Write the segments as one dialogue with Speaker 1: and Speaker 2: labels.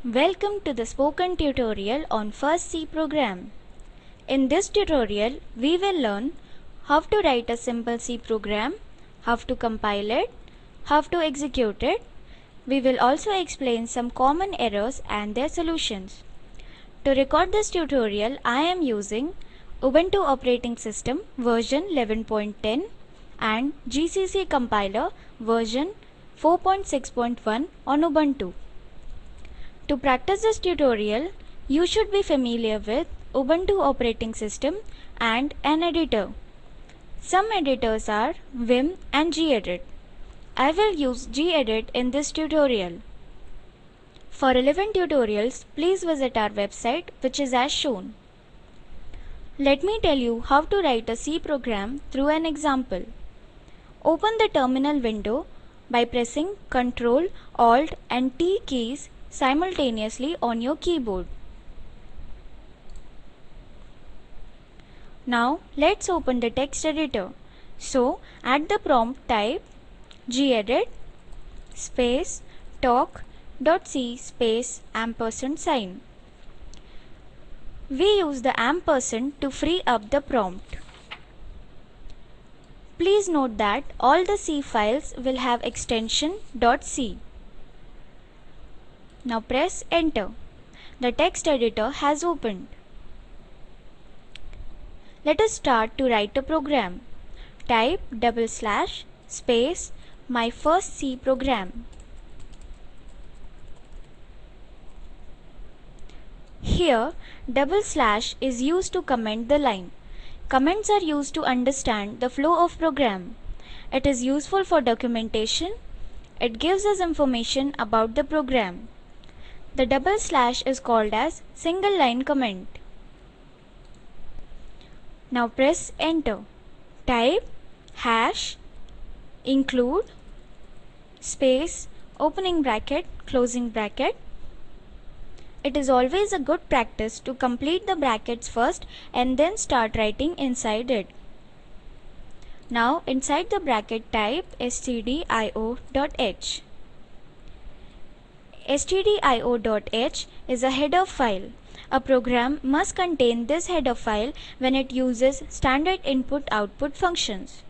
Speaker 1: Welcome to the spoken tutorial on First C program. In this tutorial, we will learn how to write a simple C program, how to compile it, how to execute it. We will also explain some common errors and their solutions. To record this tutorial, I am using Ubuntu operating system version 11.10 and GCC compiler version 4.6.1 on Ubuntu. To practice this tutorial, you should be familiar with Ubuntu operating system and an editor. Some editors are Vim and gedit. I will use gedit in this tutorial. For relevant tutorials, please visit our website, which is as shown. Let me tell you how to write a C program through an example. Open the terminal window by pressing Ctrl, Alt and T keys simultaneously on your keyboard. Now let's open the text editor. So at the prompt type gedit space talk.c space &sign. We use the ampersand to free up the prompt. Please note that all the C files will have extension .c. Now press enter. The text editor has opened. Let us start to write a program. Type / space my first C program. Here / is used to comment the line. Comments are used to understand the flow of program. It is useful for documentation. It gives us information about the program. The / is called as single line comment. Now press enter. Type # include space opening bracket closing bracket. It is always a good practice to complete the brackets first and then start writing inside it. Now inside the bracket type stdio.h. stdio.h is a header file. A program must contain this header file when it uses standard input-output functions.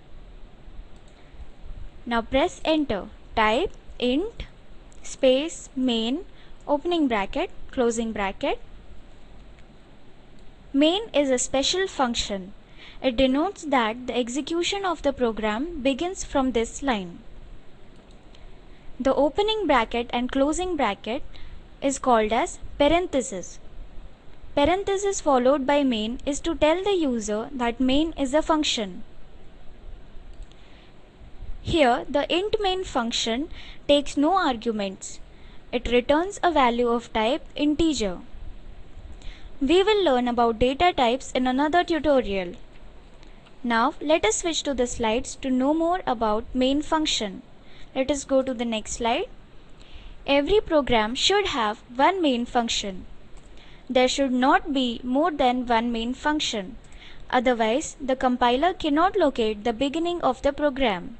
Speaker 1: Now press enter. Type int space main opening bracket closing bracket. Main is a special function. It denotes that the execution of the program begins from this line. The opening bracket and closing bracket is called as parenthesis. Parenthesis followed by main is to tell the user that main is a function. Here the int main function takes no arguments. It returns a value of type integer. We will learn about data types in another tutorial. Now let us switch to the slides to know more about main function. Let us go to the next slide. Every program should have one main function. There should not be more than one main function. Otherwise, the compiler cannot locate the beginning of the program.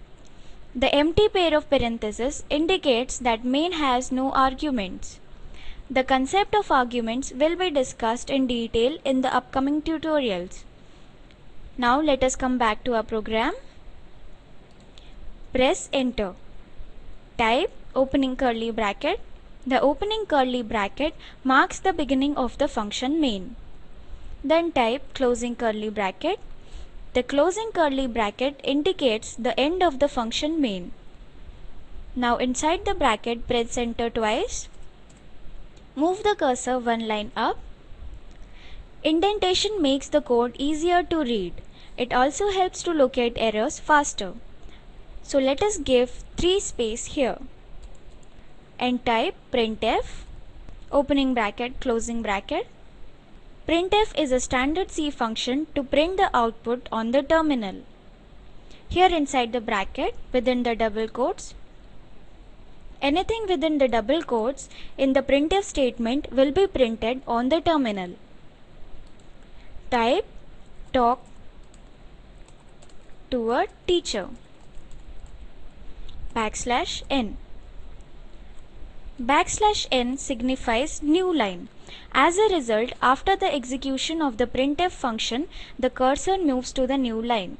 Speaker 1: The empty pair of parentheses indicates that main has no arguments. The concept of arguments will be discussed in detail in the upcoming tutorials. Now let us come back to our program. Press enter. Type opening curly bracket. The opening curly bracket marks the beginning of the function main. Then type closing curly bracket. The closing curly bracket indicates the end of the function main. Now inside the bracket press enter twice. Move the cursor one line up. Indentation makes the code easier to read. It also helps to locate errors faster. So let us give 3 space here and type printf opening bracket closing bracket. Printf is a standard C function to print the output on the terminal. Here inside the bracket within the double quotes, anything within the double quotes in the printf statement will be printed on the terminal. Type talk to a teacher \n. \n signifies new line. As a result, after the execution of the printf function, the cursor moves to the new line.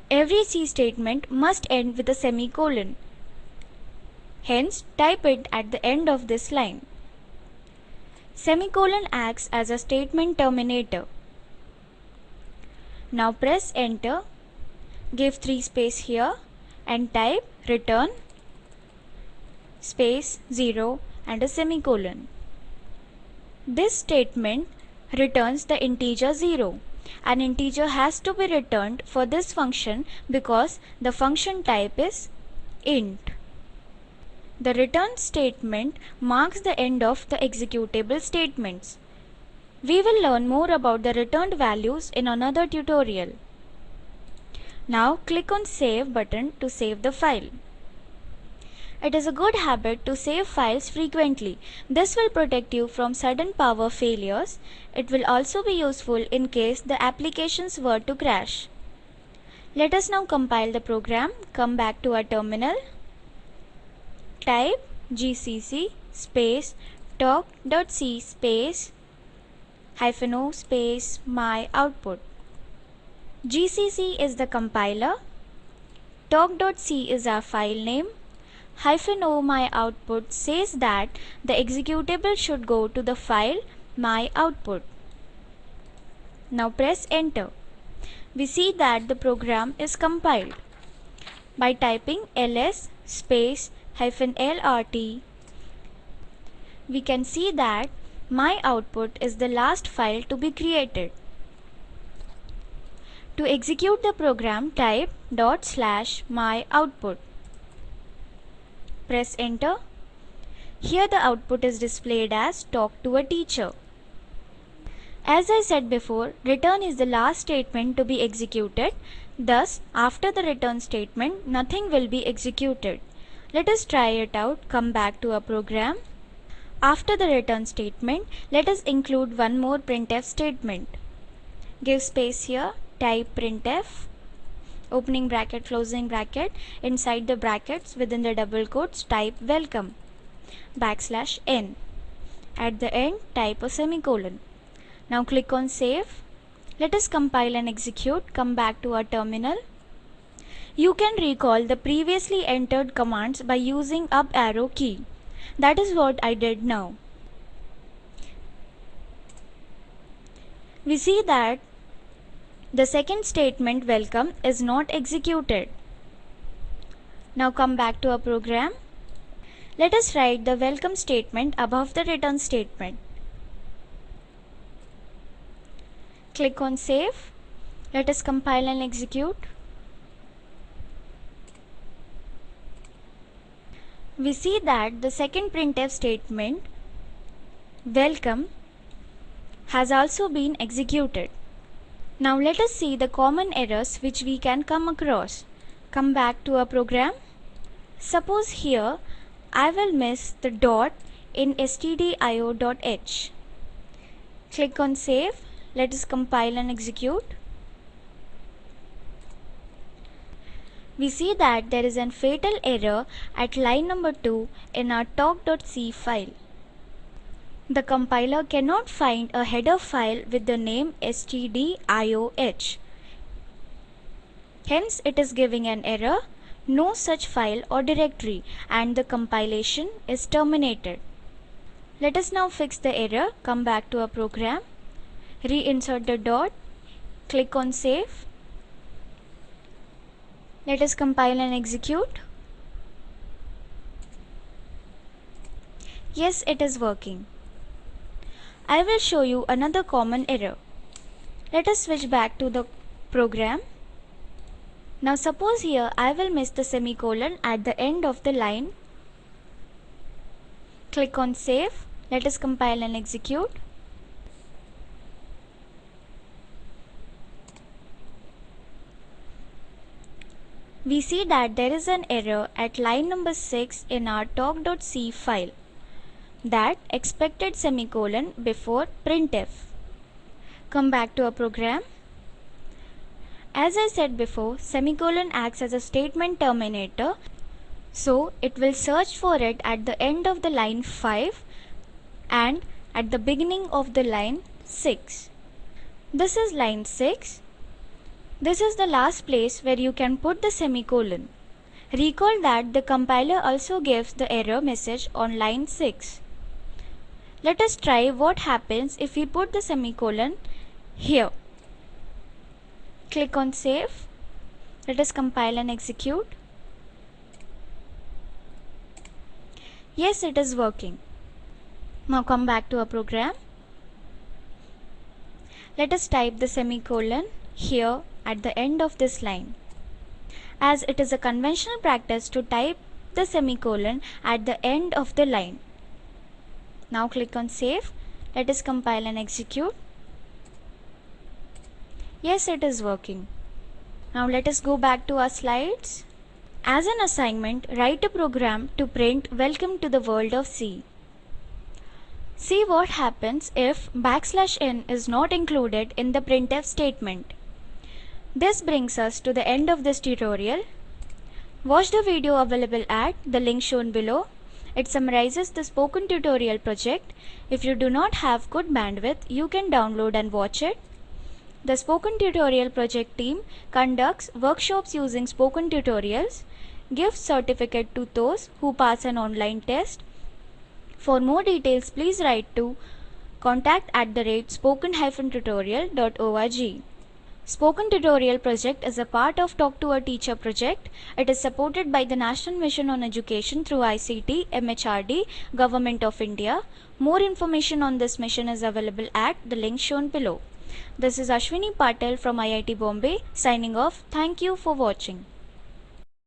Speaker 1: Every C statement must end with a semicolon. Hence, type it at the end of this line. Semicolon acts as a statement terminator. Now press enter, give 3 space here and type return space 0 and a semicolon. This statement returns the integer 0. An integer has to be returned for this function because the function type is int. The return statement marks the end of the executable statements. We will learn more about the returned values in another tutorial. Now click on Save button to save the file. It is a good habit to save files frequently. This will protect you from sudden power failures. It will also be useful in case the applications were to crash. Let us now compile the program. Come back to our terminal. Type gcc space talk.c space -o space my output. GCC is the compiler. Talk.c is our file name. -o my output says that the executable should go to the file my output. Now press enter. We see that the program is compiled. By typing ls space -lrt, we can see that my output is the last file to be created. To execute the program, type /my_output. Press enter. Here the output is displayed as talk to a teacher. As I said before, return is the last statement to be executed. Thus, after the return statement, nothing will be executed. Let us try it out. Come back to our program. After the return statement, let us include one more printf statement. Give space here, type printf, opening bracket, closing bracket, inside the brackets within the double quotes type welcome, \n. At the end, type a semicolon. Now click on save. Let us compile and execute. Come back to our terminal. You can recall the previously entered commands by using up arrow key. That is what I did now. We see that the second statement welcome is not executed. Now come back to our program. Let us write the welcome statement above the return statement. Click on save. Let us compile and execute. We see that the second printf statement welcome has also been executed. Now let us see the common errors which we can come across. Come back to our program. Suppose here I will miss the dot in stdio.h. Click on save. Let us compile and execute. We see that there is a fatal error at line number 2 in our talk.c file. The compiler cannot find a header file with the name stdioh. Hence it is giving an error, no such file or directory, and the compilation is terminated. Let us now fix the error. Come back to our program. Reinsert the dot. Click on save. Let us compile and execute. Yes, it is working. I will show you another common error. Let us switch back to the program. Now suppose here I will miss the semicolon at the end of the line. Click on save. Let us compile and execute. We see that there is an error at line number 6 in our talk.c file, that expected semicolon before printf. Come back to our program. As I said before, semicolon acts as a statement terminator. So it will search for it at the end of the line 5 and at the beginning of the line 6. This is line 6. This is the last place where you can put the semicolon. Recall that the compiler also gives the error message on line 6. Let us try what happens if we put the semicolon here. Click on save. Let us compile and execute. Yes, it is working. Now come back to our program. Let us type the semicolon here at the end of this line, as it is a conventional practice to type the semicolon at the end of the line. Now click on save. Let us compile and execute. Yes, it is working. Now let us go back to our slides. As an assignment, write a program to print "Welcome to the world of C." See what happens if \n is not included in the printf statement. This brings us to the end of this tutorial. Watch the video available at the link shown below. It summarizes the spoken tutorial project. If you do not have good bandwidth, you can download and watch it. The Spoken Tutorial project team conducts workshops using spoken tutorials, gives certificate to those who pass an online test. For more details, please write to contact@spoken-tutorial.org. Spoken Tutorial project is a part of Talk to a Teacher project. It is supported by the National Mission on Education through ICT, MHRD, Government of India. More information on this mission is available at the link shown below. This is Ashwini Patel from IIT Bombay signing off. Thank you for watching.